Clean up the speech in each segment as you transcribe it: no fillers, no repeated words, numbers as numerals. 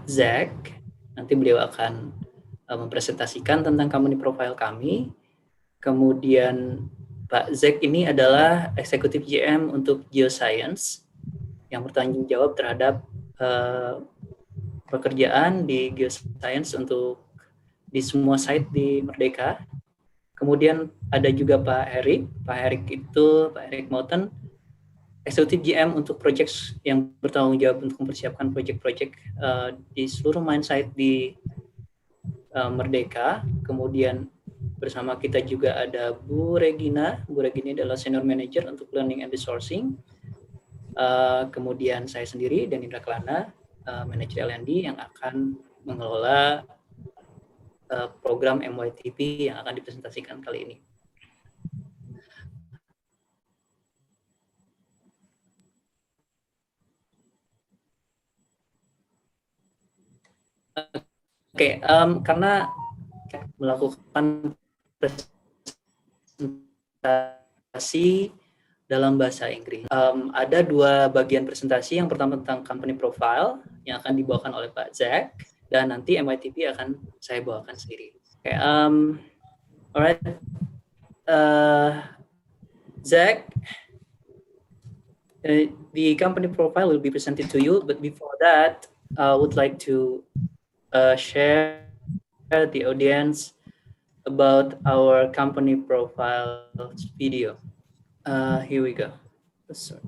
Pak Zack. Nanti beliau akan mempresentasikan tentang company profile kami. Kemudian Pak Zack ini adalah Executive GM untuk Geoscience yang bertanggung jawab terhadap pekerjaan di Geoscience untuk di semua site di Merdeka. Kemudian ada juga Pak Erik. Pak Erik Moten, Executive GM untuk project yang bertanggung jawab untuk mempersiapkan project-project di seluruh mine site di Merdeka. Kemudian bersama kita juga ada Bu Regina. Bu Regina adalah Senior Manager untuk Learning and Resourcing. Kemudian saya sendiri dan Indra Kelana, Manager L&D yang akan mengelola program Mytp yang akan dipresentasikan kali ini. Oke, karena melakukan presentasi dalam bahasa Inggris. Ada dua bagian presentasi. Yang pertama tentang company profile yang akan dibawakan oleh Pak Zack, dan nanti Mytp akan saya bawakan sendiri. Okay, alright, Zack, the company profile will be presented to you, but before that, I would like to share the audience about our company profile video. Here we go. Sorry.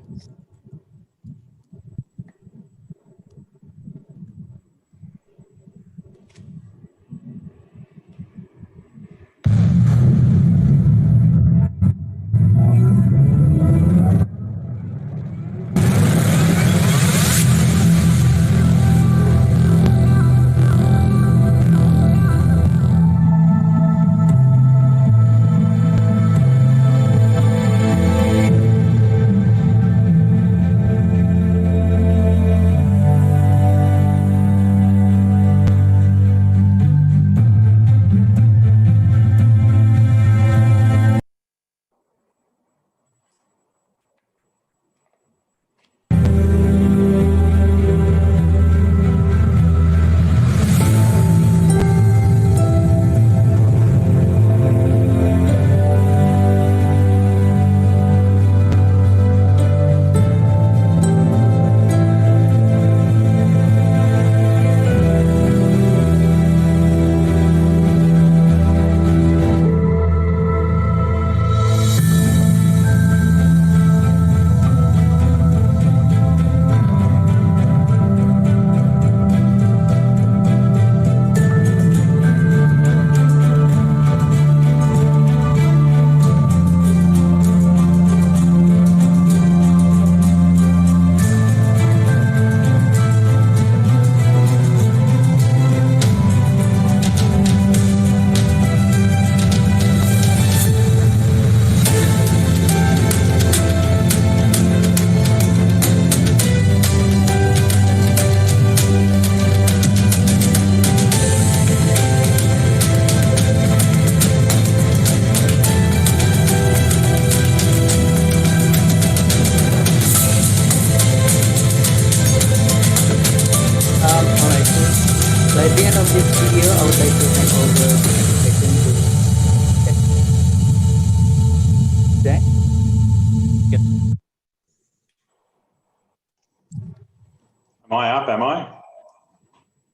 Am I up, am I?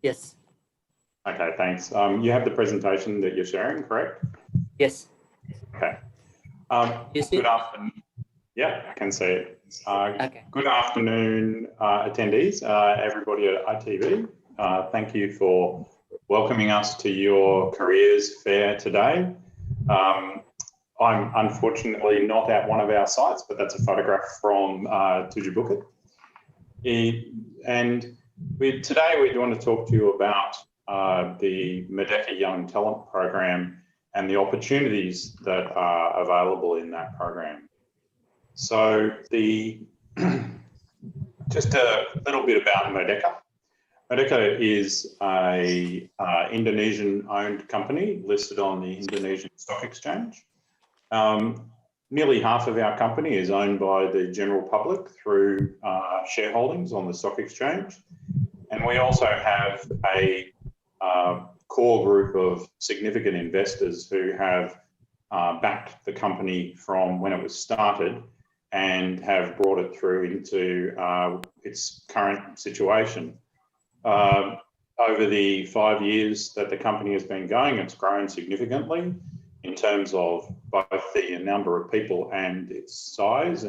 Yes. Okay, thanks. You have the presentation that you're sharing, correct? Yes. Okay. Good afternoon. Yeah, I can see it. Okay. Good afternoon, attendees, everybody at ITV. Thank you for welcoming us to your careers fair today. I'm unfortunately not at one of our sites, but that's a photograph from Tujuh Bukit. And today we want to talk to you about the Merdeka Young Talent Program and the opportunities that are available in that program. So just a little bit about Merdeka. Merdeka is a Indonesian-owned company listed on the Indonesian Stock Exchange. Nearly half of our company is owned by the general public through shareholdings on the stock exchange. And we also have a core group of significant investors who have backed the company from when it was started and have brought it through into its current situation. Over the 5 years that the company has been going, it's grown significantly in terms of both the number of people and its size.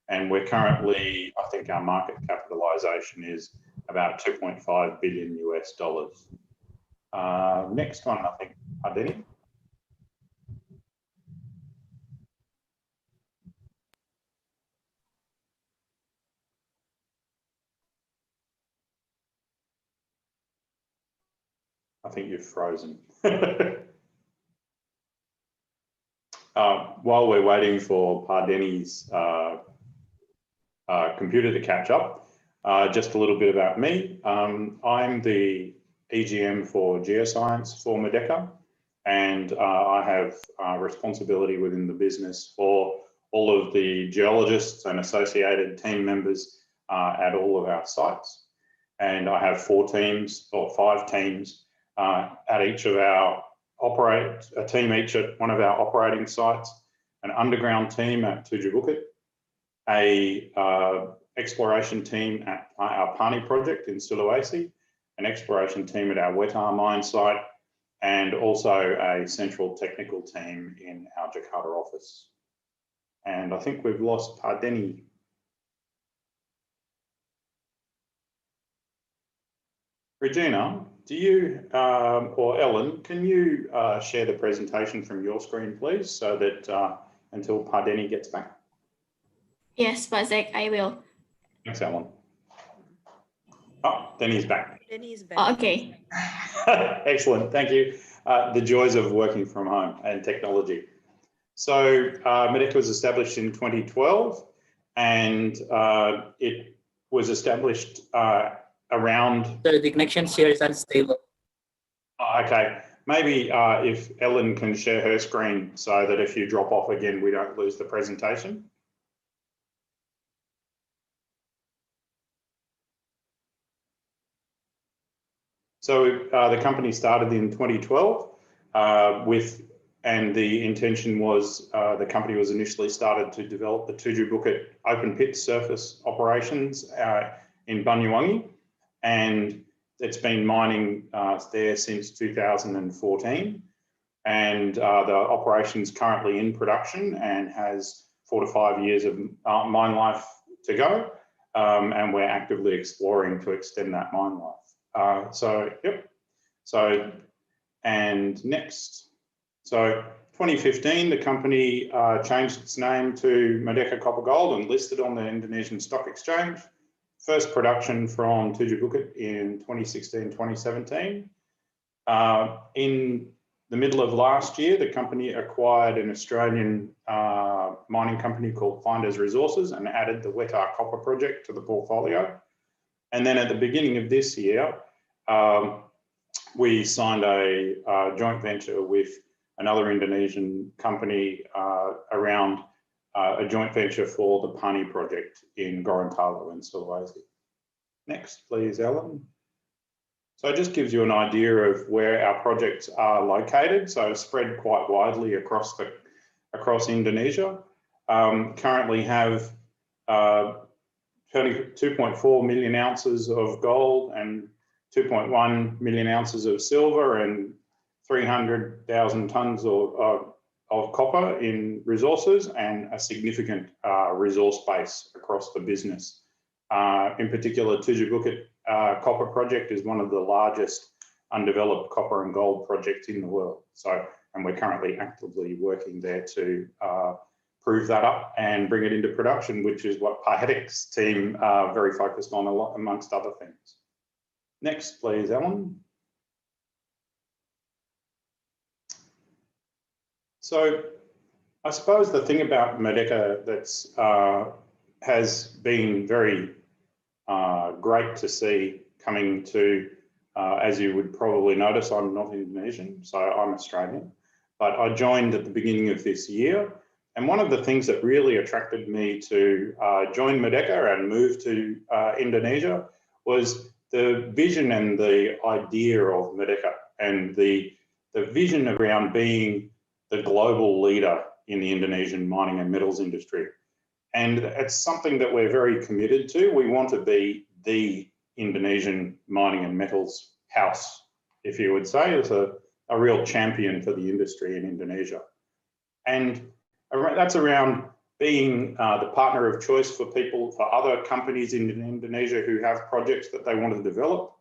And we're currently, I think our market capitalization is about $2.5 billion US. Next one, I think, Ardeni. I think you've frozen. While we're waiting for Pardeni's computer to catch up, just a little bit about me. I'm the EGM for Geoscience for Merdeka, and I have responsibility within the business for all of the geologists and associated team members at all of our sites. And I have 4 teams or 5 teams at each of our a team each at one of our operating sites, an underground team at Tujuh Bukit, a exploration team at our Pani project in Sulawesi, an exploration team at our Wetar mine site, and also a central technical team in our Jakarta office. And I think we've lost Pardeni. Regina, do you, or Ellen, can you share the presentation from your screen, please, so that until Pardeni gets back? Yes, Pak Zach, I will. Thanks, Ellen. Oh, Denny's back. Denny's back. Oh, okay. Excellent, thank you. The joys of working from home and technology. So Medeco was established in 2012, and it was established around... So the connection here is unstable. Okay, maybe if Ellen can share her screen so that if you drop off again, we don't lose the presentation. So the company started in 2012 and the intention was the company was initially started to develop the Tujuh Bukit open pit surface operations in Banyuwangi, and it's been mining there since 2014, and the operation's currently in production and has 4 to 5 years of mine life to go, and we're actively exploring to extend that mine life. And next. So 2015, the company changed its name to Merdeka Coppergold and listed on the Indonesian Stock Exchange. First production from Tujuh Bukit in 2016, 2017. In the middle of last year, the company acquired an Australian mining company called Finders Resources and added the Wetar copper project to the portfolio. And then at the beginning of this year, we signed a joint venture with another Indonesian company around a joint venture for the Pani project in Gorontalo in Sulawesi. Next, please, Ellen. So it just gives you an idea of where our projects are located. So spread quite widely across Indonesia. Currently have 2.4 million ounces of gold and 2.1 million ounces of silver and 300,000 tonnes of copper in resources, and a significant resource base across the business. In particular, Tujuh Bukit copper project is one of the largest undeveloped copper and gold projects in the world. So, and we're currently actively working there to prove that up and bring it into production, which is what Pahetic's team are very focused on, amongst other things. Next, please, Ellen. So I suppose the thing about Merdeka that's has been very great to see coming to, as you would probably notice, I'm not Indonesian, so I'm Australian, but I joined at the beginning of this year. And one of the things that really attracted me to join Merdeka and move to Indonesia was the vision and the idea of Merdeka and the vision around being the global leader in the Indonesian mining and metals industry. And it's something that we're very committed to. We want to be the Indonesian mining and metals house, if you would say. It's a real champion for the industry in Indonesia. And that's around being the partner of choice for people, for other companies in Indonesia who have projects that they want to develop.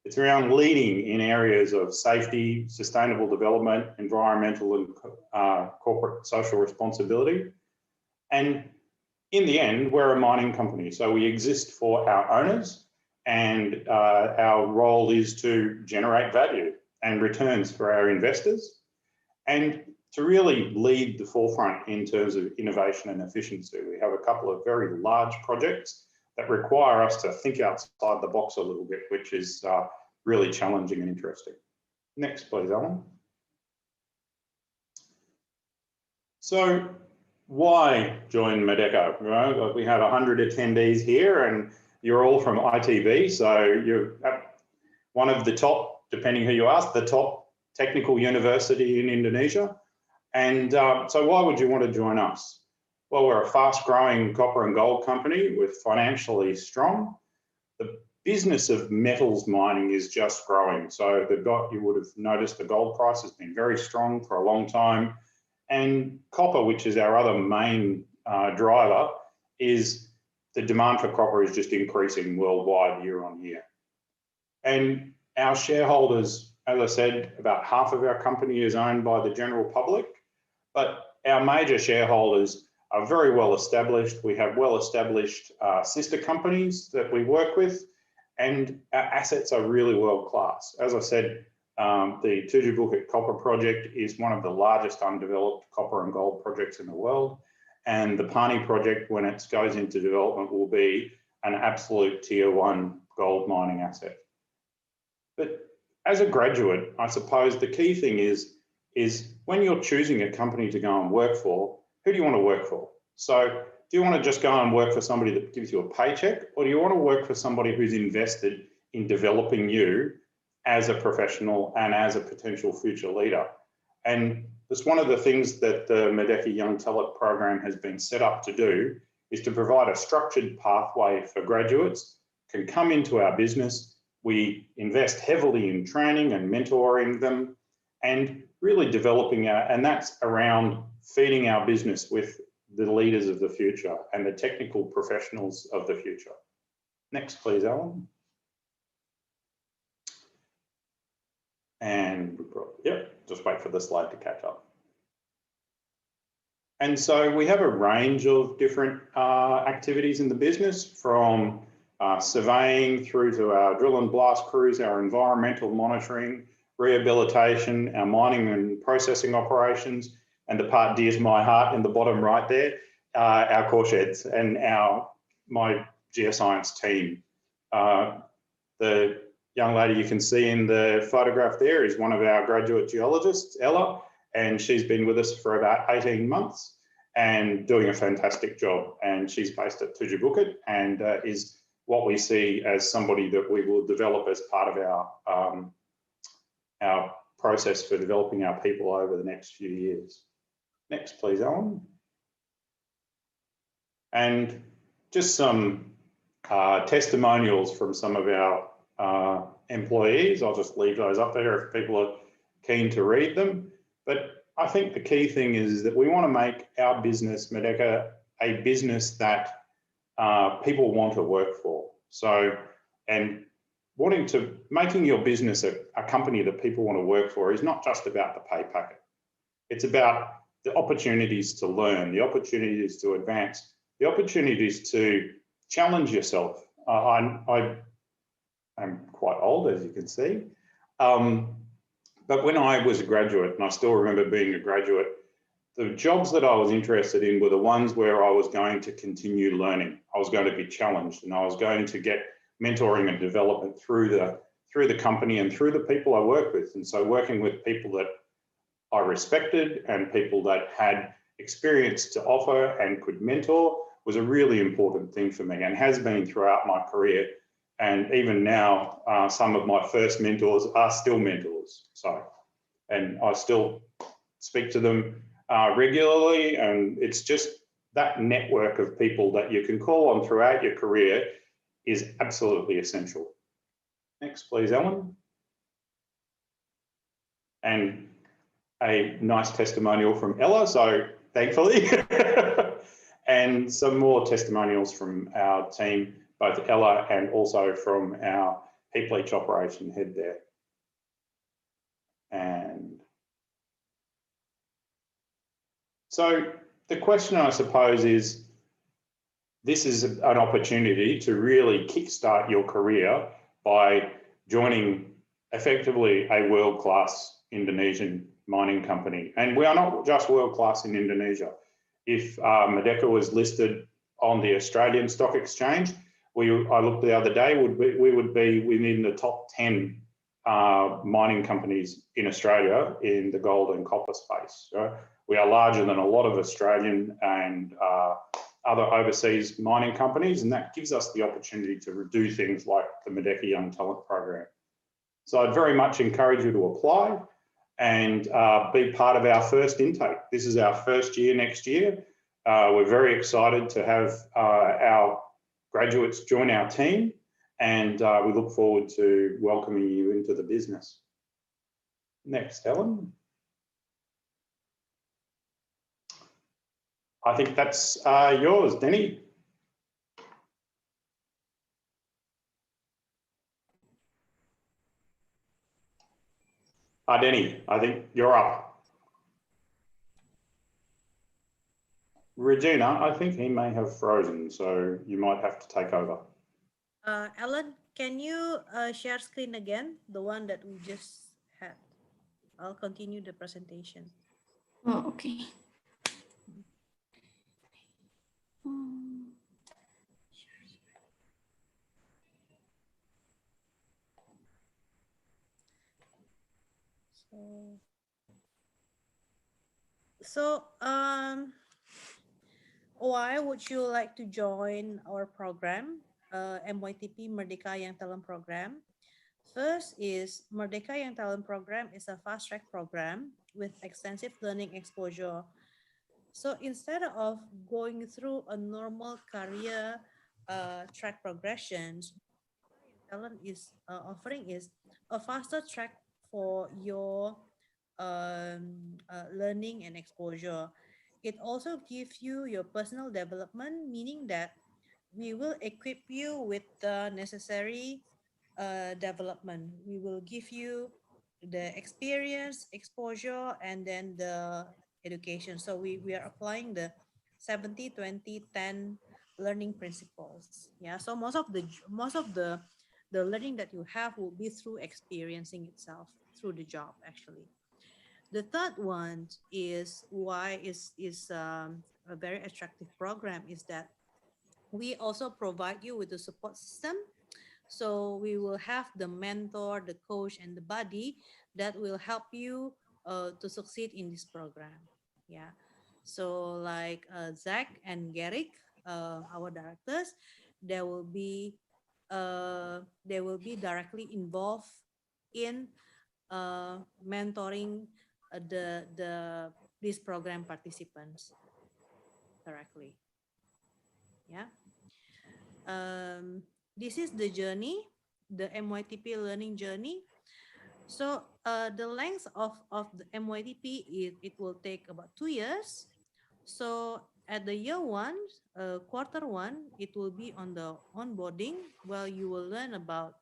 It's around leading in areas of safety, sustainable development, environmental and corporate social responsibility. And in the end, we're a mining company, so we exist for our owners, and our role is to generate value and returns for our investors, and to really lead the forefront in terms of innovation and efficiency. We have a couple of very large projects that require us to think outside the box a little bit, which is really challenging and interesting. Next, please, Alan. So why join Medeco? Right? We have 100 attendees here and you're all from ITB, so you're one of the top, depending who you ask, the top technical university in Indonesia. And so why would you want to join us? Well, we're a fast-growing copper and gold company. We're financially strong. The business of metals mining is just growing. So you would have noticed the gold price has been very strong for a long time. And copper, which is our other main driver, is the demand for copper is just increasing worldwide year on year. And our shareholders, as I said, about half of our company is owned by the general public, but our major shareholders are very well established. We have well established sister companies that we work with, and our assets are really world class. As I said, the Tujuh Bukit copper project is one of the largest undeveloped copper and gold projects in the world. And the Pani project, when it goes into development, will be an absolute tier 1 gold mining asset. But as a graduate, I suppose the key thing is when you're choosing a company to go and work for, who do you want to work for? So do you want to just go and work for somebody that gives you a paycheck, or do you want to work for somebody who's invested in developing you as a professional and as a potential future leader? And that's one of the things that the Merdeka Young Talent program has been set up to do, is to provide a structured pathway for graduates can come into our business. We invest heavily in training and mentoring them and really developing and that's around feeding our business with the leaders of the future and the technical professionals of the future. Next, please, Alan. And yep, just wait for the slide to catch up. And so we have a range of different activities in the business, from surveying through to our drill and blast crews, our environmental monitoring, rehabilitation, our mining and processing operations, and the part dear to my heart in the bottom right there, our core sheds and my geoscience team. The young lady you can see in the photograph there is one of our graduate geologists, Ella, and she's been with us for about 18 months and doing a fantastic job. And she's based at Tujuh Bukit and is what we see as somebody that we will develop as part of our process for developing our people over the next few years. Next, please, Alan. And just some testimonials from some of our employees. I'll just leave those up there if people are keen to read them. But I think the key thing is that we want to make our business, Merdeka, a business that people want to work for. So, and making your business a company that people want to work for is not just about the pay packet. It's about the opportunities to learn, the opportunities to advance, the opportunities to challenge yourself. I'm quite old, as you can see. But when I was a graduate, and I still remember being a graduate, the jobs that I was interested in were the ones where I was going to continue learning. I was going to be challenged, and I was going to get mentoring and development through the company and through the people I work with. And so working with people that I respected and people that had experience to offer and could mentor was a really important thing for me, and has been throughout my career. And even now, some of my first mentors are still mentors. So, and I still speak to them regularly, and it's just that network of people that you can call on throughout your career is absolutely essential. Next, please, Ellen. And a nice testimonial from Ella, so thankfully. And some more testimonials from our team, both Ella and also from our heap leach operation head there. And so the question, I suppose, is this is an opportunity to really kickstart your career by joining effectively a world-class Indonesian mining company. And we are not just world-class in Indonesia. If Merdeka was listed on the Australian Stock Exchange, I looked the other day, we would be within the top 10 mining companies in Australia in the gold and copper space. So we are larger than a lot of Australian and other overseas mining companies, and that gives us the opportunity to do things like the Merdeka Young Talent Program. So I'd very much encourage you to apply and be part of our first intake. This is our first year next year. We're very excited to have our graduates join our team, and we look forward to welcoming you into the business. Next, Ellen. I think that's yours, Denny. Denny, I think you're up. Regina, I think he may have frozen, so you might have to take over. Ellen, can you share screen again, the one that we just had? I'll continue the presentation. Oh, okay. So, why would you like to join our program, Mytp Merdeka Young Talent Program? First is Merdeka Young Talent Program is a fast-track program with extensive learning exposure. So instead of going through a normal career track progressions, talent is offering is a faster track for your learning and exposure. It also gives you your personal development, meaning that we will equip you with the necessary development. We will give you the experience, exposure, and then the education. So we are applying the 70-20-10 learning principles. Yeah. So most of the learning that you have will be through experiencing itself through the job actually. The third one is why is a very attractive program is that we also provide you with the support system. So we will have the mentor, the coach, and the buddy that will help you to succeed in this program. Yeah. So like Zach and Garrick, our directors, they will be directly involved in mentoring these program participants directly. Yeah. This is the journey, the Mytp learning journey. So the length of the Mytp is it will take about 2 years. So at the year one, quarter one, it will be on the onboarding, where you will learn about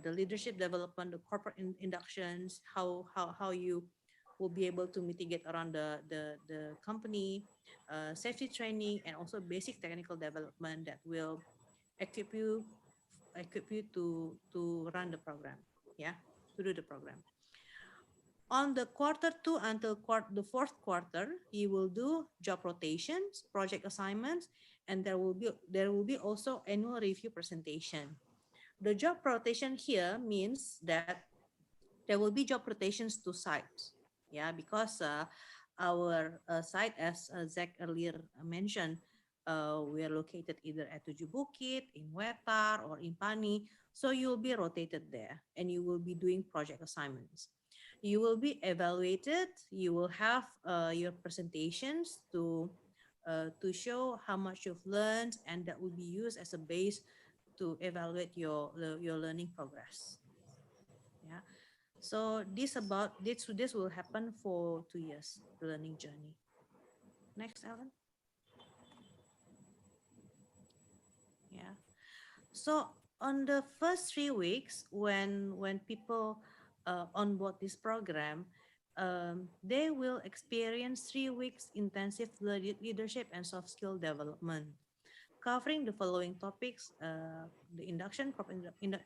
the leadership development, the corporate inductions, how you will be able to mitigate around the company, safety training, and also basic technical development that will equip you to run the program, yeah, to do the program. On the quarter two until the fourth quarter, you will do job rotations, project assignments, and there will be also annual review presentation. The job rotation here means that there will be job rotations to sites, yeah, because our site, as Zach earlier mentioned, We are located either at Tujuh Bukit, in Wetar, or in Pani. So you will be rotated there and you will be doing project assignments. You will be evaluated. You will have your presentations to show how much you've learned, and that will be used as a base to evaluate your learning progress. Yeah. So this will happen for 2 years, the learning journey. Next, Alan. Yeah. So on the first 3 weeks, when people onboard this program, they will experience 3 weeks intensive leadership and soft skill development, covering the following topics: the induction,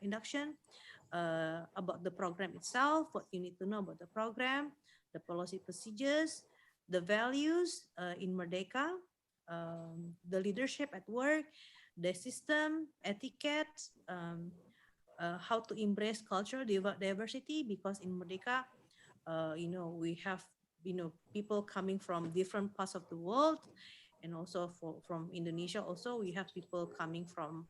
induction, about the program itself, what you need to know about the program, the policy procedures, the values in Merdeka, the leadership at work, the system, etiquette, how to embrace cultural diversity, because in Merdeka, we have, people coming from different parts of the world, and also from Indonesia. Also, we have people coming from,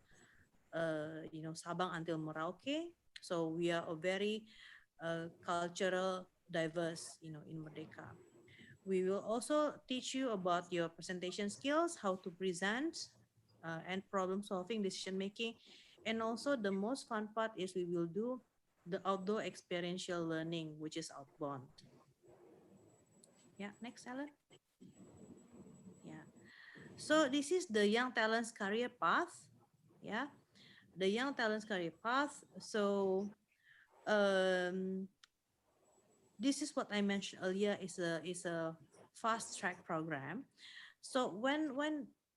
Sabang until Merauke. So we are a very cultural diverse, in Merdeka. We will also teach you about your presentation skills, how to present, and problem solving, decision making. And also the most fun part is we will do the outdoor experiential learning, which is outbound. Yeah, next, Alan. Yeah. So this is the Young Talents career path. Yeah, the Young Talents career path. So this is what I mentioned earlier, is a fast track program. So when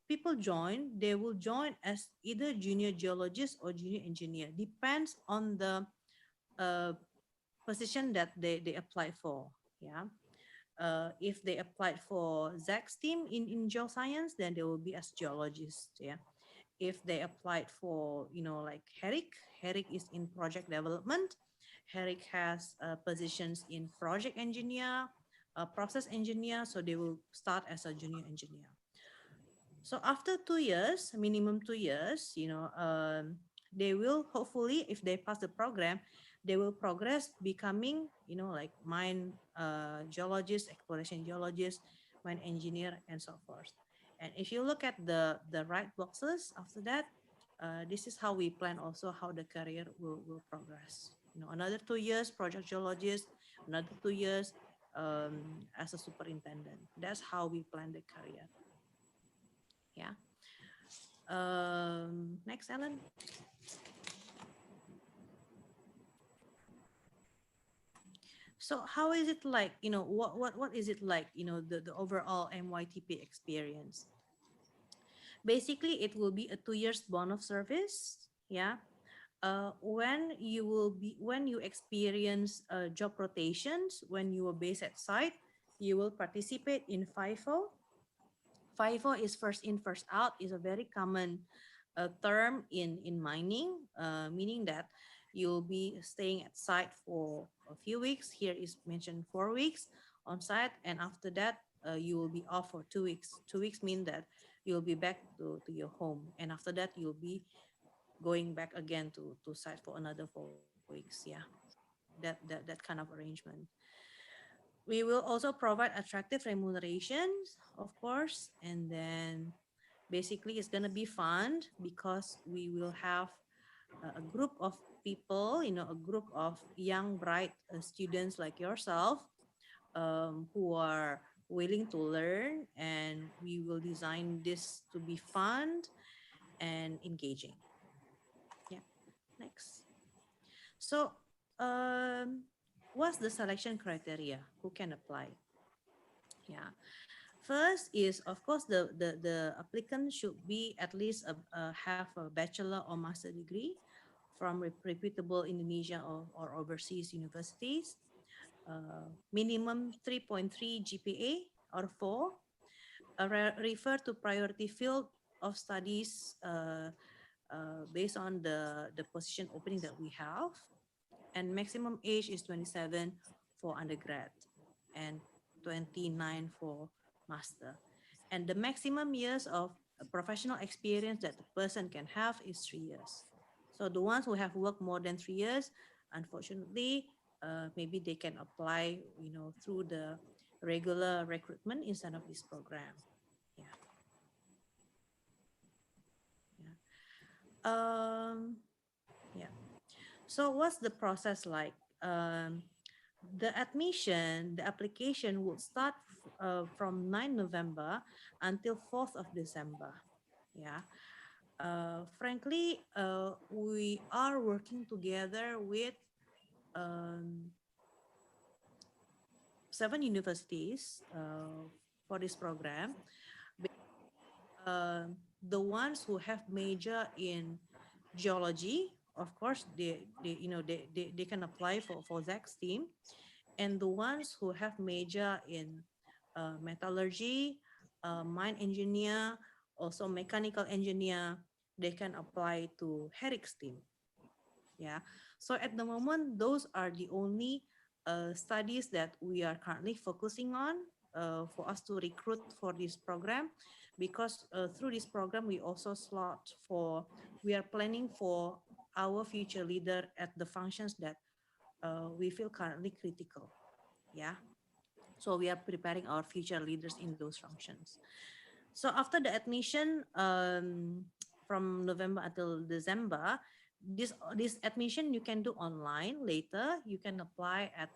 people join, they will join as either junior geologist or junior engineer, depends on the position that they apply for. Yeah. If they applied for Zach's team in geoscience, then they will be as geologists. Yeah. If they applied for, like Herrick is in project development. Herrick has positions in project engineer, process engineer, so they will start as a junior engineer. So after 2 years, minimum 2 years, they will hopefully, if they pass the program, they will progress becoming, like mine geologist, exploration geologist, mine engineer, and so forth. And if you look at the right boxes after that, this is how we plan also how the career will progress. Another 2 years project geologist, another 2 years as a superintendent. That's how we plan the career. Yeah. Next, Alan. So how is it like, what is it like, the overall MYTP experience? Basically, it will be a 2 years bond of service. Yeah. When you experience job rotations, when you are based at site, you will participate in FIFO. FIFO is first in, first out, is a very common term in mining, meaning that you'll be staying at site for a few weeks. Here is mentioned 4 weeks on site, and after that you will be off for 2 weeks. 2 weeks mean that you'll be back to your home, and after that you'll be going back again to site for another 4 weeks. Yeah, that kind of arrangement. We will also provide attractive remunerations, of course, and then basically it's gonna be fun because we will have a group of people, a group of young, bright students like yourself, who are willing to learn, and we will design this to be fun and engaging. Yeah, next. So, what's the selection criteria? Who can apply? Yeah. First is, of course, the applicant should be at least have a bachelor or master degree from reputable Indonesian or overseas universities. Minimum 3.3 GPA or 4. Refer to priority field of studies based on the position opening that we have. And maximum age is 27 for undergrad and 29 for master. And the maximum years of professional experience that the person can have is 3 years. So the ones who have worked more than 3 years, unfortunately, maybe they can apply, through the regular recruitment instead of this program. Yeah. Yeah. So what's the process like? The application will start from 9 November until 4th of December. Yeah. Frankly, we are working together with 7 universities for this program. The ones who have major in geology, of course, they can apply for Zach's team, and the ones who have major in metallurgy, mine engineer, also mechanical engineer, they can apply to Herrick's team. Yeah. So at the moment, those are the only studies that we are currently focusing on for us to recruit for this program, because through this program we also we are planning for our future leader at the functions that we feel currently critical. Yeah. So we are preparing our future leaders in those functions. So after the admission, from November until December, this admission you can do online later. You can apply at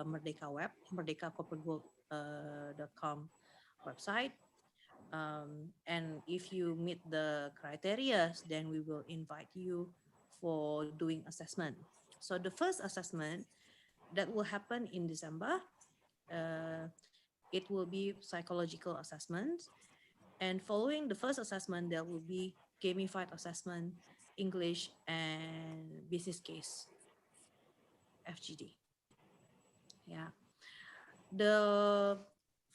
Merdeka web, Merdeka Coppergold.com website. And if you meet the criteria, then we will invite you for doing assessment. So the first assessment that will happen in December, it will be psychological assessment. And following the first assessment, there will be gamified assessment, English, and business case, FGD. Yeah. The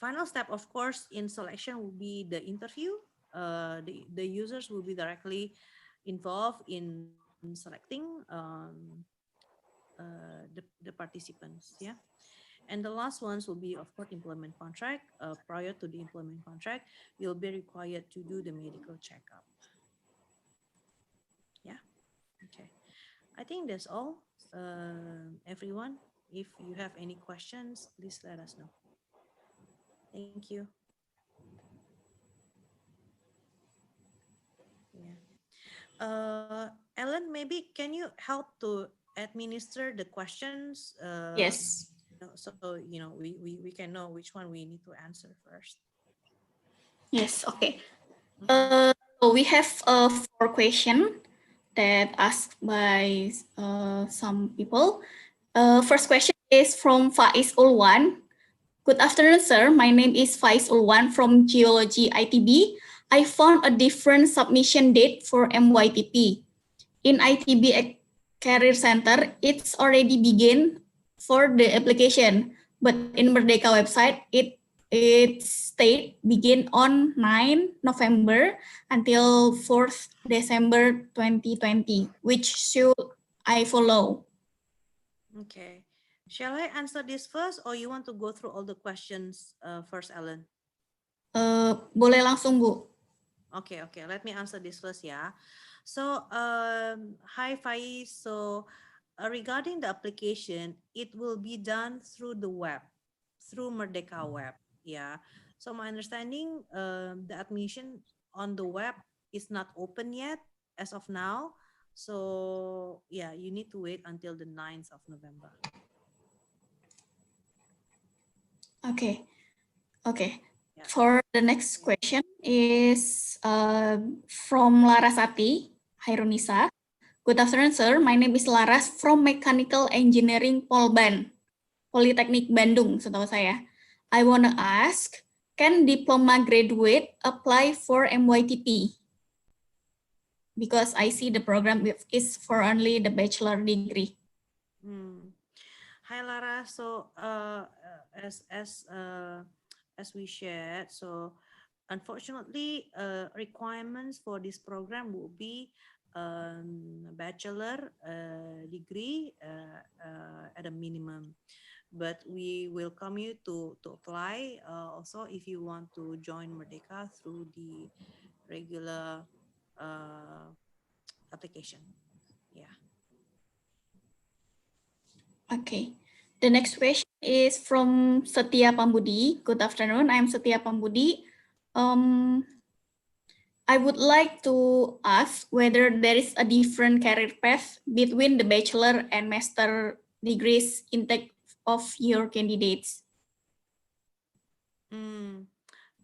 final step, of course, in selection will be the interview. The users will be directly involved in selecting the participants. Yeah. And the last ones will be, of course, employment contract. Prior to the employment contract, you'll be required to do the medical checkup. Yeah. Okay. I think that's all, everyone. If you have any questions, please let us know. Thank you. Yeah. Ellen, maybe can you help to administer the questions? Yes. So we can know which one we need to answer first. Yes. Okay. So we have 4 questions that asked by some people. First question is from Faiz Ulwan. Good afternoon, sir. My name is Faiz Ulwan from Geology ITB. I found a different submission date for MYTP. In ITB Career Center, it's already begun for the application, but in Merdeka website, it state begin on 9 November until 4th December 2020. Which should I follow? Okay. Shall I answer this first, or you want to go through all the questions first, Ellen? Boleh langsung, Bu. Okay. Let me answer this first, yeah. So, hi, Faiz. So, regarding the application, it will be done through the web, through Merdeka web, yeah. So, my understanding, the admission on the web is not open yet as of now. So, yeah, you need to wait until the 9th of November. Okay. Yeah. For the next question is from Larasati Hairunisa. Good afternoon, sir. My name is Laras from Mechanical Engineering Polban, Politeknik Bandung, setahu saya. I want to ask, can diploma graduate apply for MYTP? Because I see the program is for only the bachelor degree. Hi, Lara. So, as we shared, so unfortunately, requirements for this program will be bachelor degree at a minimum. But we welcome you to apply also if you want to join Merdeka through the regular application. Yeah. Okay. The next question is from Setia Pambudi. Good afternoon. I'm Setia Pambudi. I would like to ask whether there is a different career path between the bachelor and master degrees intake of your candidates.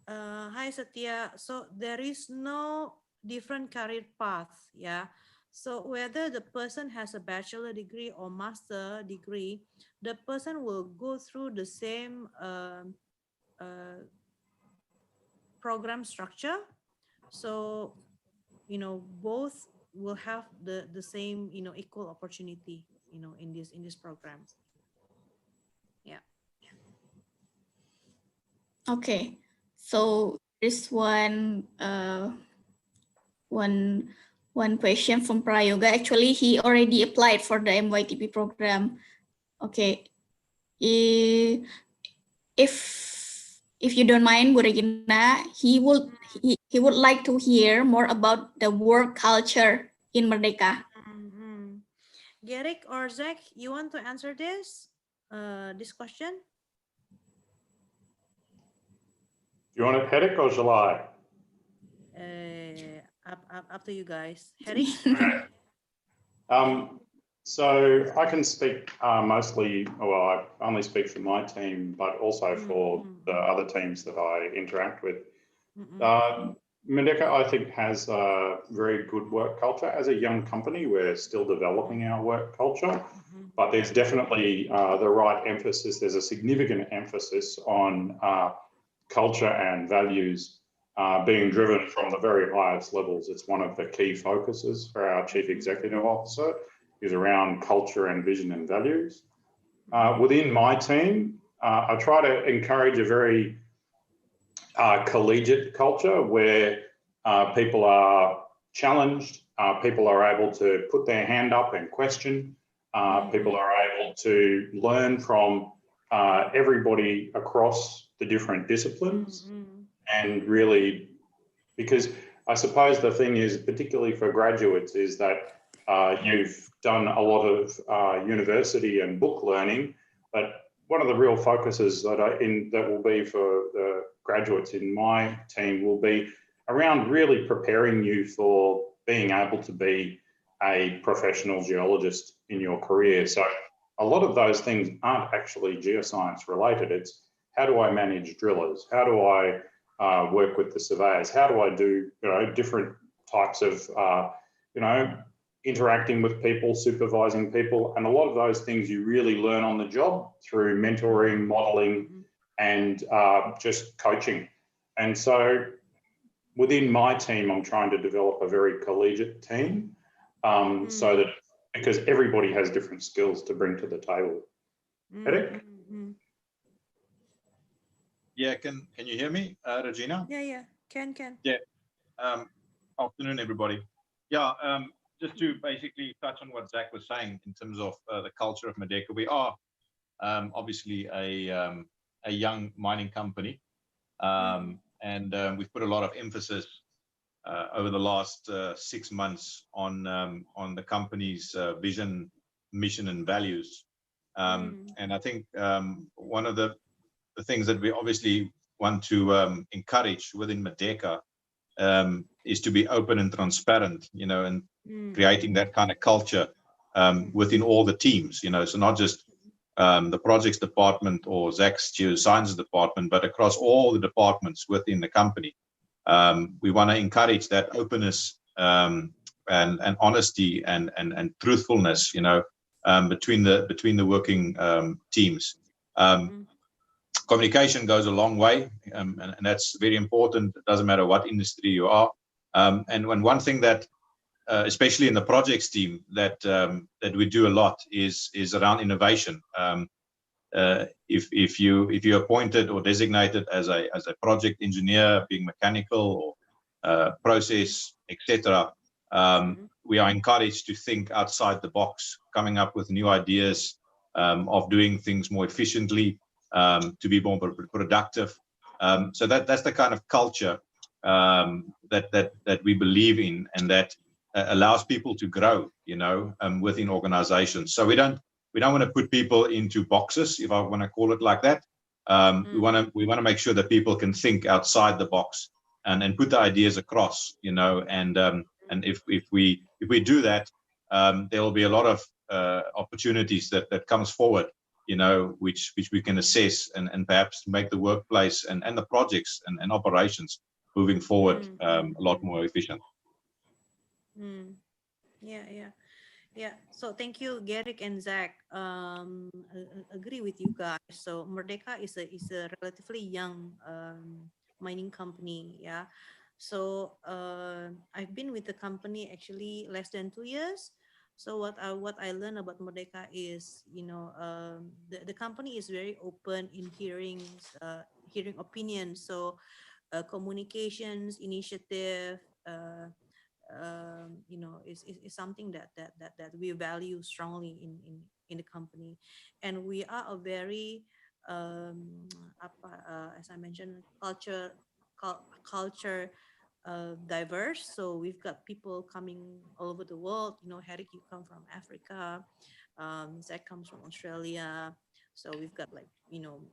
Hi Satya. So there is no different career path, yeah. So whether the person has a bachelor degree or master degree, the person will go through the same program structure. So, both will have the same, equal opportunity, in this program. Yeah. Okay. So there's one question from Prayoga. Actually, he already applied for the Mytp program. Okay. If you don't mind, Bu Regina, he would like to hear more about the work culture in Merdeka. Garrick or Zach, you want to answer this question? Do you want it, Hedek, or shall I? Up to you guys. Hedek? Okay. So I can speak mostly, well, I only speak for my team, but also for the other teams that I interact with. Merdeka, I think, has a very good work culture. As a young company, we're still developing our work culture, but there's definitely the right emphasis. There's a significant emphasis on culture and values being driven from the very highest levels. It's one of the key focuses for our Chief Executive Officer, is around culture and vision and values. Within my team, I try to encourage a very collegiate culture where people are challenged, people are able to put their hand up and question, people are able to learn from everybody across the different disciplines. And really, because I suppose the thing is, particularly for graduates, is that you've done a lot of university and book learning, but one of the real focuses that will be for the graduates in my team will be around really preparing you for being able to be a professional geologist in your career. So a lot of those things aren't actually geoscience related. It's how do I manage drillers? How do I work with the surveyors? How do I do different types of interacting with people, supervising people, and a lot of those things you really learn on the job through mentoring, modeling, and just coaching. And so within my team, I'm trying to develop a very collegiate team so that, because everybody has different skills to bring to the table. Hedek? Yeah, can you hear me, Regina? Yeah, can. Yeah. Afternoon, everybody. Yeah, just to basically touch on what Zach was saying in terms of the culture of Merdeka. We are obviously a young mining company, and we've put a lot of emphasis over the last 6 months on the company's vision, mission, and values. And I think one of the things that we obviously want to encourage within Merdeka is to be open and transparent, and creating that kind of culture within all the teams, so not just the projects department or Zach's geosciences department, but across all the departments within the company. We want to encourage that openness and honesty and truthfulness, between the working teams. Communication goes a long way, and that's very important. It doesn't matter what industry you are. And one thing that, especially in the projects team, that we do a lot is around innovation. If you're appointed or designated as a project engineer, being mechanical or process, etc., we are encouraged to think outside the box, coming up with new ideas of doing things more efficiently, to be more productive. So that's the kind of culture that we believe in, and that allows people to grow, within organizations. So we don't want to put people into boxes, if I want to call it like that. We want to make sure that people can think outside the box and put the ideas across, and if we do that, there will be a lot of opportunities that comes forward, which we can assess and perhaps make the workplace and the projects and operations moving forward a lot more efficient. Yeah. So thank you, Garrick and Zach. Agree with you guys. So Merdeka is a relatively young mining company. Yeah. So I've been with the company actually less than 2 years. So what I learned about Merdeka is, the company is very open in hearing opinions. So communications initiative. Is something that we value strongly in the company, and we are a very as I mentioned, culture diverse. So we've got people coming all over the world. Herrick, you come from Africa. Zach comes from Australia. So we've got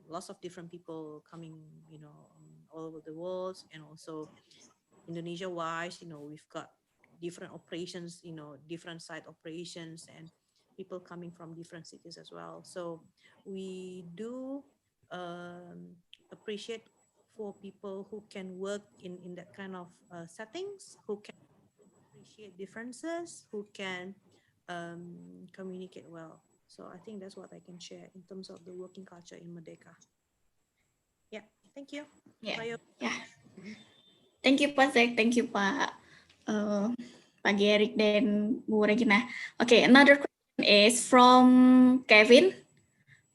lots of different people coming all over the world, and also Indonesia wise, we've got different operations, different site operations, and people coming from different cities as well. So we do appreciate for people who can work in that kind of settings, who can appreciate differences, who can communicate well. So I think that's what I can share in terms of the working culture in Merdeka. Yeah, thank you. Yeah. Thank you Pak Zek, thank you Pak Garrick dan Bu Regina. Okay, another question is from Kevin.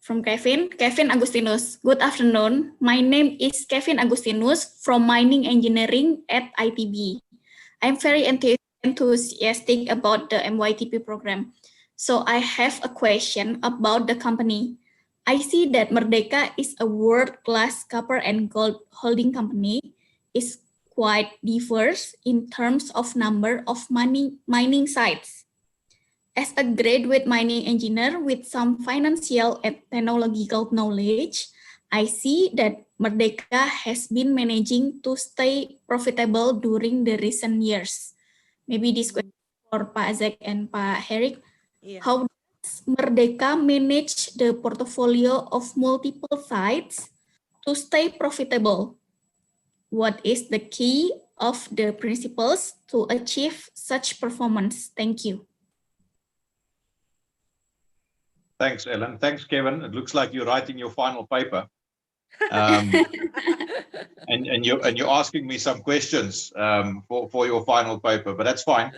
Kevin Agustinus. Good afternoon. My name is Kevin Agustinus from Mining Engineering at ITB. I'm very enthusiastic about the Mytp program. So I have a question about the company. I see that Merdeka is a world-class copper and gold holding company. It's quite diverse in terms of number of mining sites. As a graduate mining engineer with some financial and technological knowledge, I see that Merdeka has been managing to stay profitable during the recent years. Maybe this question for Pak Zek and Pak Herrick. Yeah. How does Merdeka manage the portfolio of multiple sites to stay profitable? What is the key of the principles to achieve such performance? Thank you. Thanks, Ellen. Thanks, Kevin. It looks like you're writing your final paper, and you're asking me some questions for your final paper, but that's fine.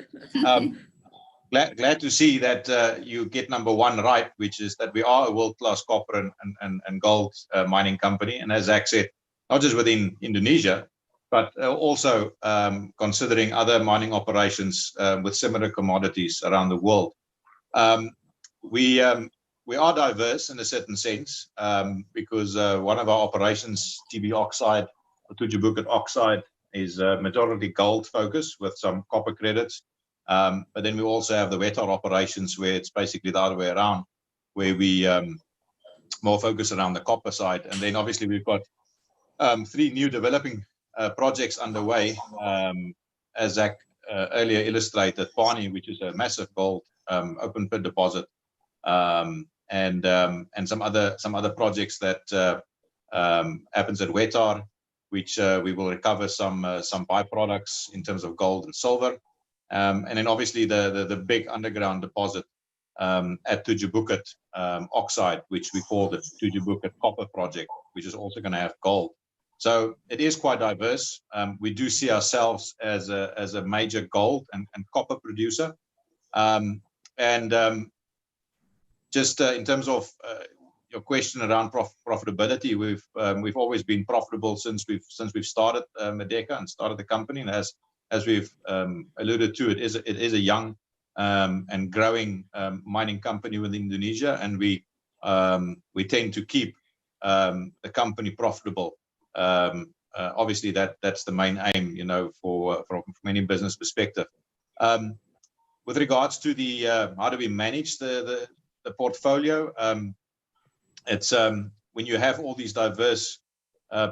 Glad to see that you get number one right, which is that we are a world-class copper and gold mining company, and as Zach said, not just within Indonesia, but also considering other mining operations with similar commodities around the world. We are diverse in a certain sense because one of our operations, TB Oxide, or Tujuh Bukit Oxide, is majority gold focused with some copper credits. But then we also have the Wetar operations where it's basically the other way around, where we more focus around the copper side. And then obviously we've got 3 new developing projects underway, as Zach earlier illustrated, Pani, which is a massive gold open pit deposit, and some other projects that happens at Wetar, which we will recover some byproducts in terms of gold and silver, and then obviously the big underground deposit at Tujuh Bukit Oxide, which we call the Tujuh Bukit Copper Project, which is also going to have gold. So it is quite diverse. We do see ourselves as a major gold and copper producer, just in terms of your question around profitability, we've always been profitable since we've started Merdeka and started the company. And as we've alluded to, it is a young and growing mining company within Indonesia, and we tend to keep the company profitable obviously that's the main aim, you know, from any business perspective. With regards to the how do we manage the portfolio, it's when you have all these diverse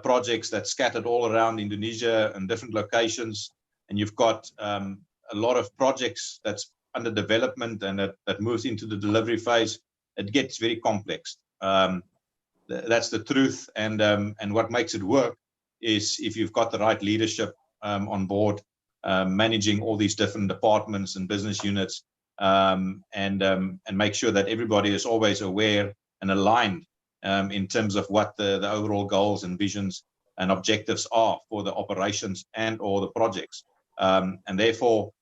projects that's scattered all around Indonesia and different locations, and you've got a lot of projects that's under development and that moves into the delivery phase, it gets very complex. That's the truth, and what makes it work is if you've got the right leadership on board, managing all these different departments and business units, and make sure that everybody is always aware and aligned in terms of what the overall goals and visions and objectives are for the operations and or the projects. And therefore,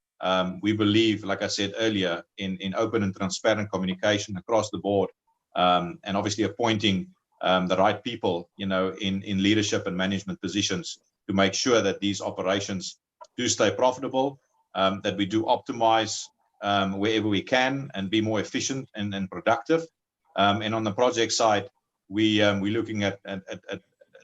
we believe, like I said earlier, in open and transparent communication across the board, and obviously appointing the right people, you know, in leadership and management positions to make sure that these operations do stay profitable, that we do optimize wherever we can and be more efficient and productive. And on the project side, we're looking at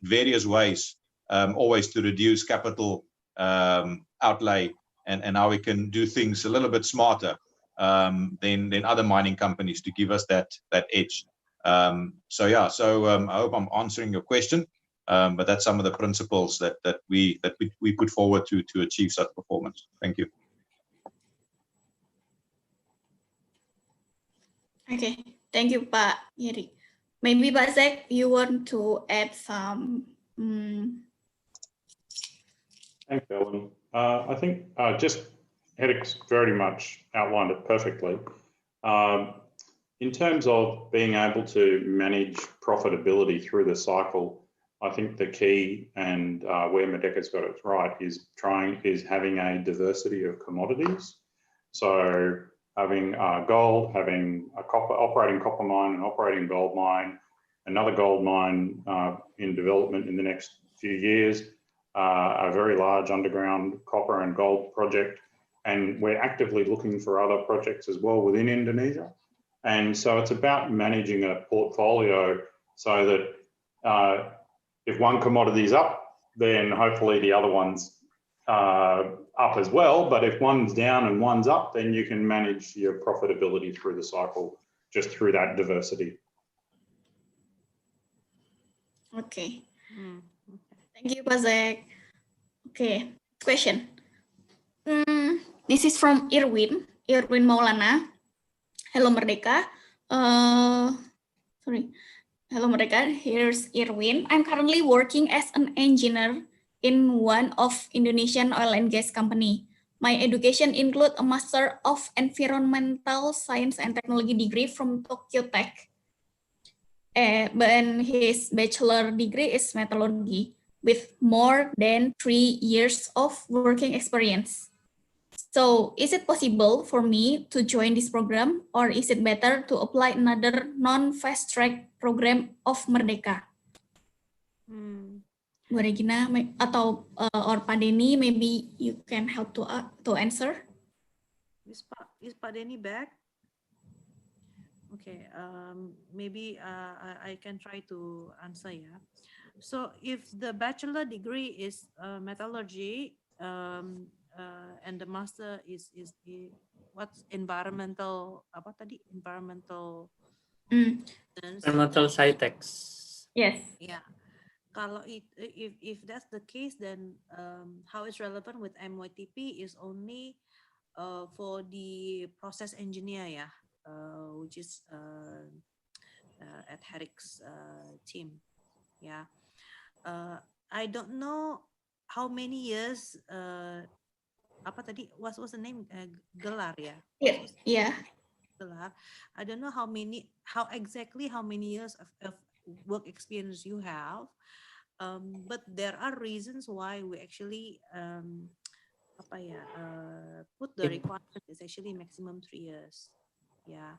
various ways, always to reduce capital outlay and how we can do things a little bit smarter than other mining companies to give us that edge. So yeah, I hope I'm answering your question, but that's some of the principles that we put forward to achieve such performance. Thank you. Okay, thank you, Pak Heri. Maybe Pak Zach, you want to add some? Thanks, Ellen. I think just Hedek's very much outlined it perfectly. In terms of being able to manage profitability through the cycle, I think the key and where Merdeka's got it right is having a diversity of commodities. So having gold, having a operating copper mine, an operating gold mine, another gold mine in development in the next few years, a very large underground copper and gold project, and we're actively looking for other projects as well within Indonesia. And so it's about managing a portfolio so that if one commodity is up, then hopefully the other one's up as well. But if one's down and one's up, then you can manage your profitability through the cycle just through that diversity. Okay. Thank you, Pak Zach. Okay, question. This is from Irwin Maulana. Hello, Merdeka. Hello, Merdeka. Here's Irwin. I'm currently working as an engineer in one of Indonesian oil and gas company. My education includes a Master of Environmental Science and Technology degree from Tokyo Tech. But his bachelor degree is metallurgy with more than 3 years of working experience. So is it possible for me to join this program, or is it better to apply another non-fast track program of Merdeka? Bu Regina atau or Pak Denny, maybe you can help to answer. Is Pak Denny back? Okay, maybe I can try to answer. Yeah. So if the bachelor degree is metallurgy, and the master is what's environmental environmental science. Yes. Yeah. If that's the case, then how it's relevant with Mytp is only for the process engineer, yeah, which is at Hedek's team. Yeah. I don't know how many years what was the name? Gelar, yeah. Yeah. Gelar. I don't know how many years of work experience you have, but there are reasons why we actually put the requirement is actually maximum 3 years. Yeah.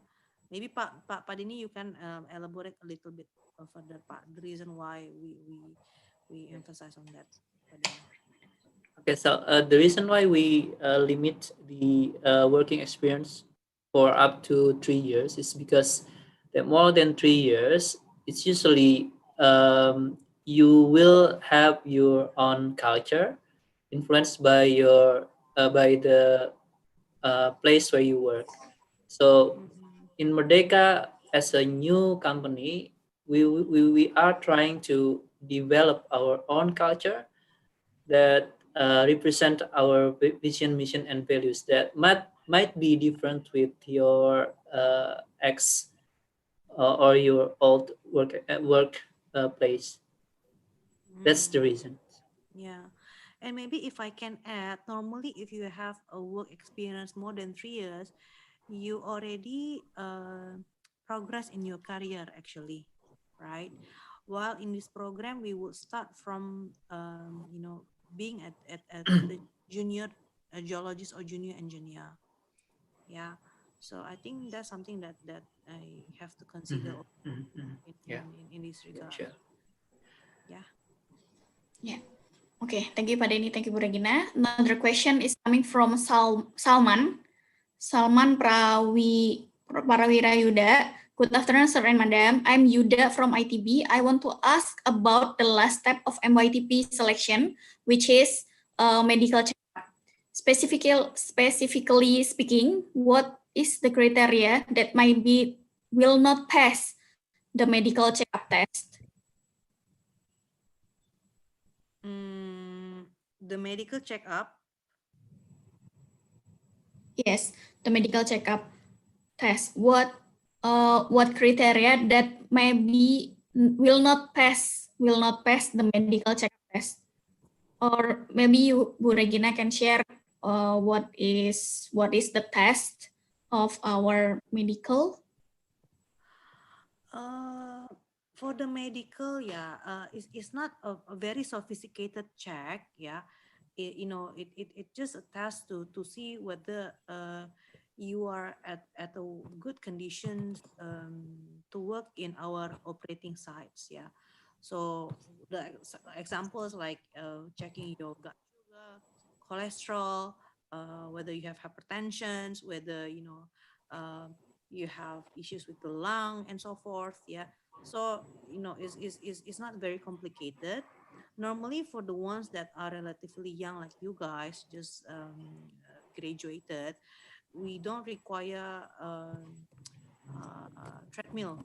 Maybe Pak Denny, you can elaborate a little bit further, Pak, the reason why we emphasize on that. Okay, so the reason why we limit the working experience for up to 3 years is because that more than 3 years, it's usually you will have your own culture influenced by your by the place where you work. So in Merdeka, as a new company, we are trying to develop our own culture that represent our vision, mission, and values that might be different with your ex or your old work place. That's the reason. Yeah. And maybe if I can add, normally if you have a work experience more than 3 years, you already progress in your career actually, right? While in this program, we would start from, being at the junior geologist or junior engineer. Yeah. So I think that's something that I have to consider in this regard. Sure. Yeah. Yeah. Okay, thank you Pak Denny, thank you Bu Regina. Another question is coming from Salman Prawirayuda. Good afternoon, sir and madam. I'm Yuda from ITB. I want to ask about the last step of MYTP selection, which is medical checkup. Specifically speaking, what is the criteria that will not pass the medical checkup test? The medical checkup. Yes, the medical checkup test. What criteria that will not pass the medical checkup test? Or maybe you, Bu Regina, can share what is the test of our medical? For the medical, it's not a very sophisticated check, it just a test to see whether you are at a good conditions to work in our operating sites, So the examples like checking your gut sugar, cholesterol, whether you have hypertension, whether you have issues with the lung and so forth, So it's not very complicated. Normally, for the ones that are relatively young, like you guys, just graduated, we don't require treadmill.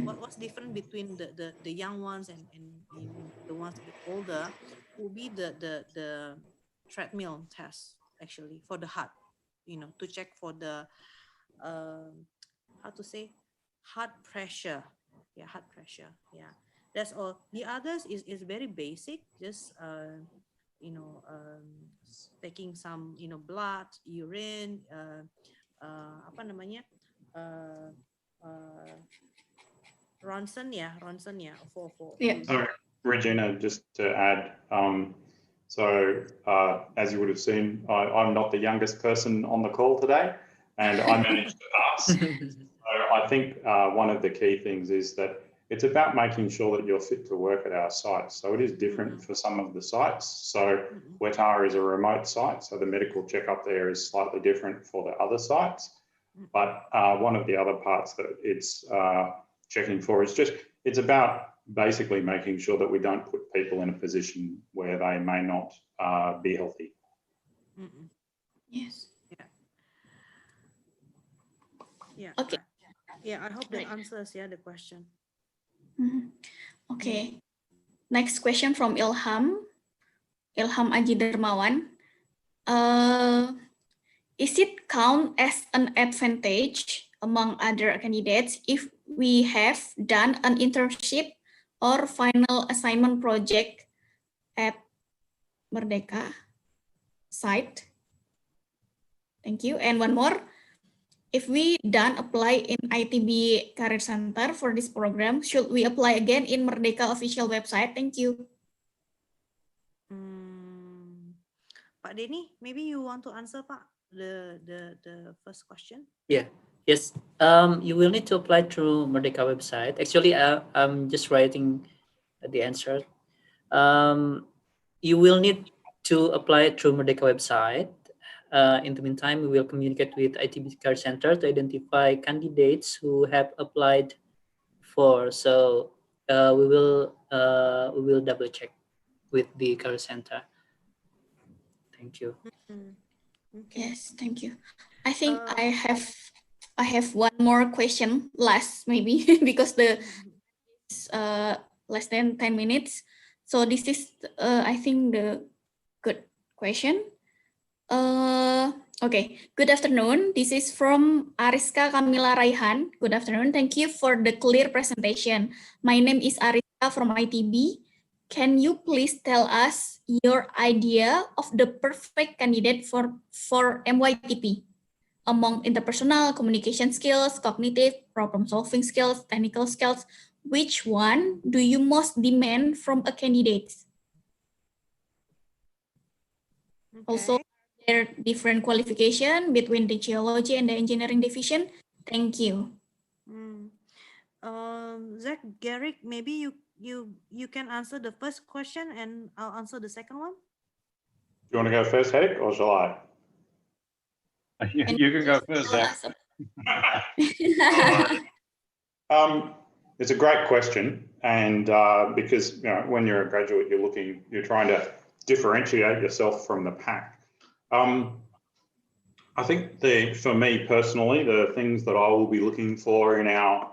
What's different between the young ones and the ones a bit older will be the treadmill test actually for the heart, to check for the how to say heart pressure. Heart pressure. That's all. The others is very basic, just taking some blood, urine, apa namanya, Ronson for So Regina, just to add, as you would have seen, I'm not the youngest person on the call today, and I managed to pass. So I think one of the key things is that it's about making sure that you're fit to work at our sites. So it is different for some of the sites. So Wetara is a remote site, so the medical checkup there is slightly different for the other sites. But one of the other parts that it's checking for is it's about basically making sure that we don't put people in a position where they may not be healthy. Yes. Okay. I hope that answers the question. Okay. Next question from Ilham Aji Dermawan. Is it count as an advantage among other candidates if we have done an internship or final assignment project at Merdeka site? Thank you. And one more. If we done apply in ITB Career Center for this program, should we apply again in Merdeka official website? Thank you. Pak Denny, maybe you want to answer, Pak, the first question? Yes. You will need to apply through Merdeka website. Actually, I'm just writing the answer. You will need to apply through Merdeka website. In the meantime, we will communicate with ITB Career Center to identify candidates who have applied for. So we will double check with the career center. Thank you. Okay. Yes, thank you. I think I have one more question last maybe because the less than 10 minutes. So this is I think the good question. Okay, good afternoon. This is from Ariska Kamila Raihan. Good afternoon. Thank you for the clear presentation. My name is Ariska from Mytp. Can you please tell us your idea of the perfect candidate for Mytp among interpersonal communication skills, cognitive problem solving skills, technical skills? Which one do you most demand from a candidate? Okay. Also, there different qualification between the geology and the engineering division? Thank you. Zach, Garrick, maybe you can answer the first question and I'll answer the second one. Do you want to go first, Hedek, or shall I? You can go first, Zach. It's a great question, and because when you're a graduate, you're trying to differentiate yourself from the pack. I think for me personally, the things that I will be looking for in our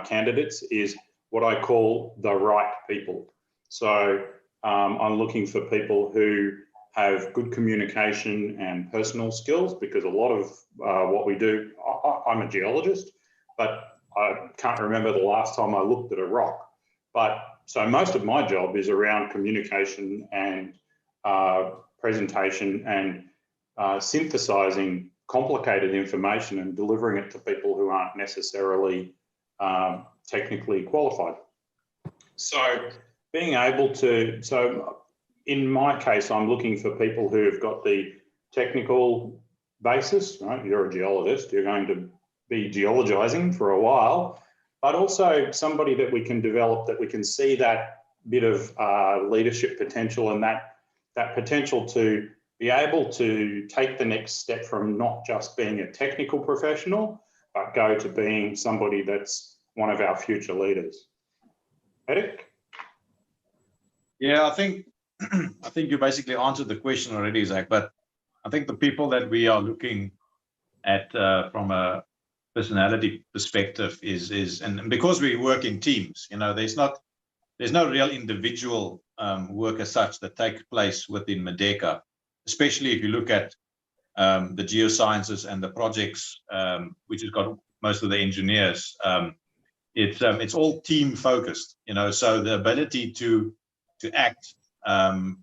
candidates is what I call the right people. So I'm looking for people who have good communication and personal skills, because a lot of what we do, I'm a geologist, but I can't remember the last time I looked at a rock. But so most of my job is around communication and presentation and synthesizing complicated information and delivering it to people who aren't necessarily technically qualified. So being able to, in my case, I'm looking for people who have got the technical basis, right? You're a geologist, you're going to be geologizing for a while, but also somebody that we can develop, that we can see that bit of leadership potential and that potential to be able to take the next step from not just being a technical professional, but go to being somebody that's one of our future leaders. Eric? Yeah, I think you basically answered the question already, Zach, but I think the people that we are looking at from a personality perspective is and because we work in teams, there's no real individual work as such that takes place within Merdeka, especially if you look at the geosciences and the projects, which has got most of the engineers. It's all team focused, so the ability to act and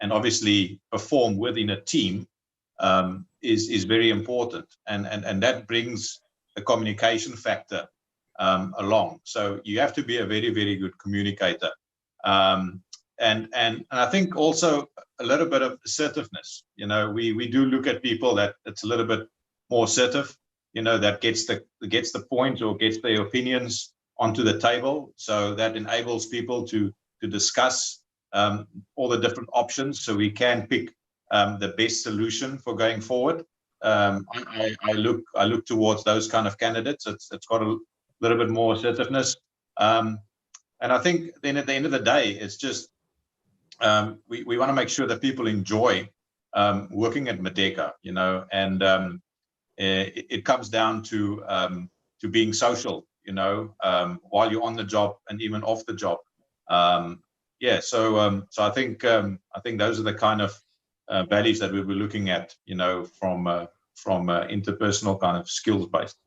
obviously perform within a team is very important, and that brings the communication factor along. So you have to be a very, very good communicator, and I think also a little bit of assertiveness. We do look at people that's a little bit more assertive, that gets the point or gets their opinions onto the table. So that enables people to discuss all the different options, so we can pick the best solution for going forward. I look towards those kind of candidates. It's got a little bit more assertiveness, and I think then at the end of the day, it's just we want to make sure that people enjoy working at Merdeka, and it comes down to being social, while you're on the job and even off the job. So I think those are the kind of values that we'll be looking at, from interpersonal kind of skills based.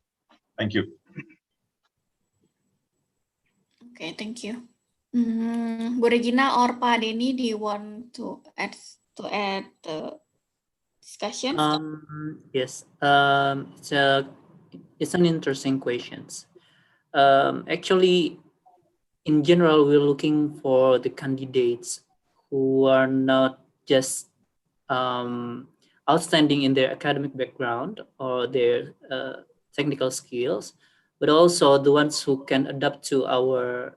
Thank you. Okay, thank you. Bu Regina or Pak Denny, do you want to add the discussion? Yes, it's an interesting question. Actually, in general, we're looking for the candidates who are not just outstanding in their academic background or their technical skills, but also the ones who can adapt to our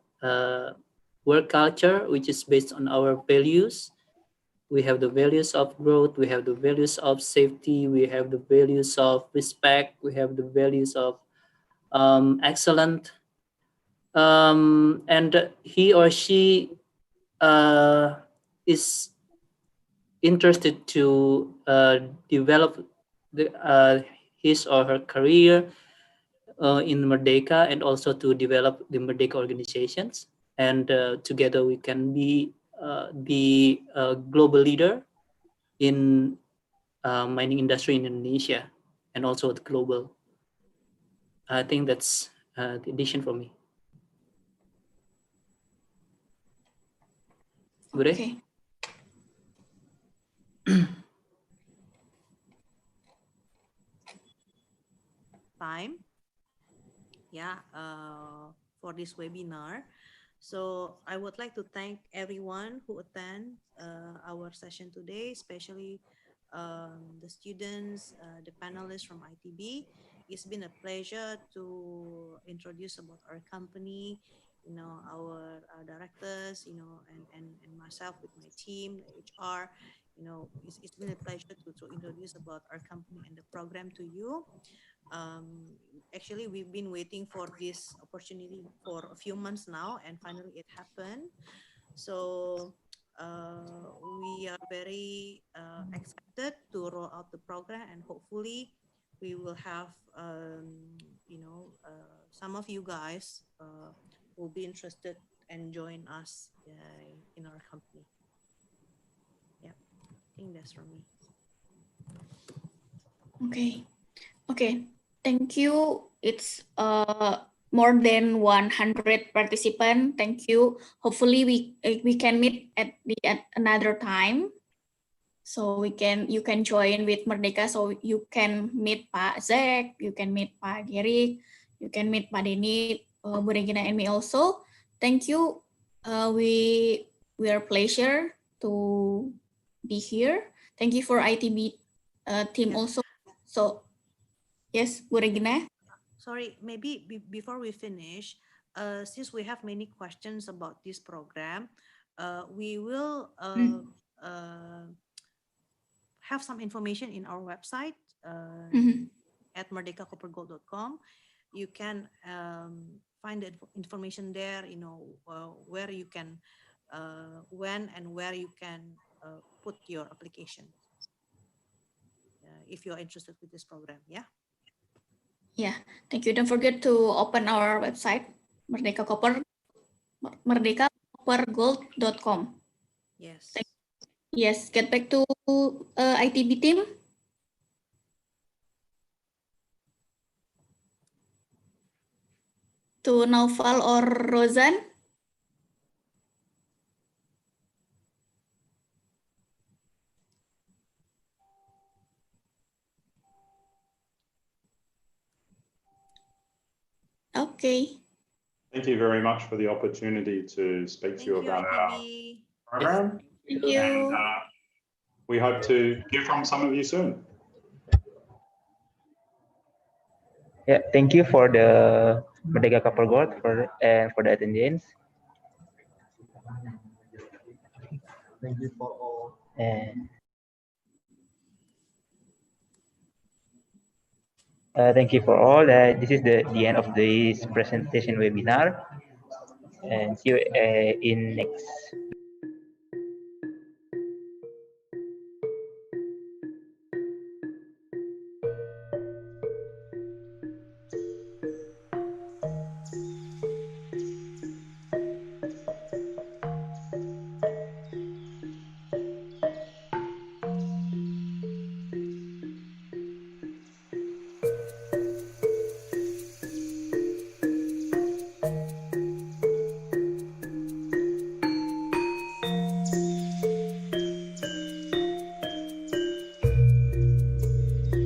work culture, which is based on our values. We have the values of growth, we have the values of safety, we have the values of respect, we have the values of excellence, and he or she is interested to develop his or her career in Merdeka, and also to develop the Merdeka organizations. And together we can be the global leader in mining industry in Indonesia and also the global. I think that's the addition for me. Okay. Time. Yeah, for this webinar. So I would like to thank everyone who attend our session today, especially the students, the panelists from ITB. It's been a pleasure to introduce about our company, our directors, and myself with my team, the HR. It's been a pleasure to introduce about our company and the program to you. Actually, we've been waiting for this opportunity for a few months now, and finally it happened. So we are very excited to roll out the program, and hopefully we will have some of you guys will be interested and join us in our company. Yeah, I think that's from me. Okay, thank you. It's more than 100 participants. Thank you. Hopefully we can meet at another time. So you can join with Merdeka. So you can meet Pak Zek, you can meet Pak Gerik, you can meet Pak Denny, Bu Regina, and me also. Thank you. We are pleasure to be here. Thank you for ITB team also. So yes, Bu Regina. Sorry, maybe before we finish, since we have many questions about this program, we will have some information in our website at merdekacoppergold.com. You can find the information there, where you can, when and where you can put your application if you're interested with this program. Yeah. Yeah, thank you. Don't forget to open our website, merdekacoppergold.com. Yes. Yes, get back to ITB team. To Naufal or Rozan. Okay. Thank you very much for the opportunity to speak to you about our program. Thank you. And we hope to hear from some of you soon. Yeah, thank you for the Merdeka Coppergold for the attendance. Thank you for all. Thank you for all. This is the end of this presentation webinar, and see you in next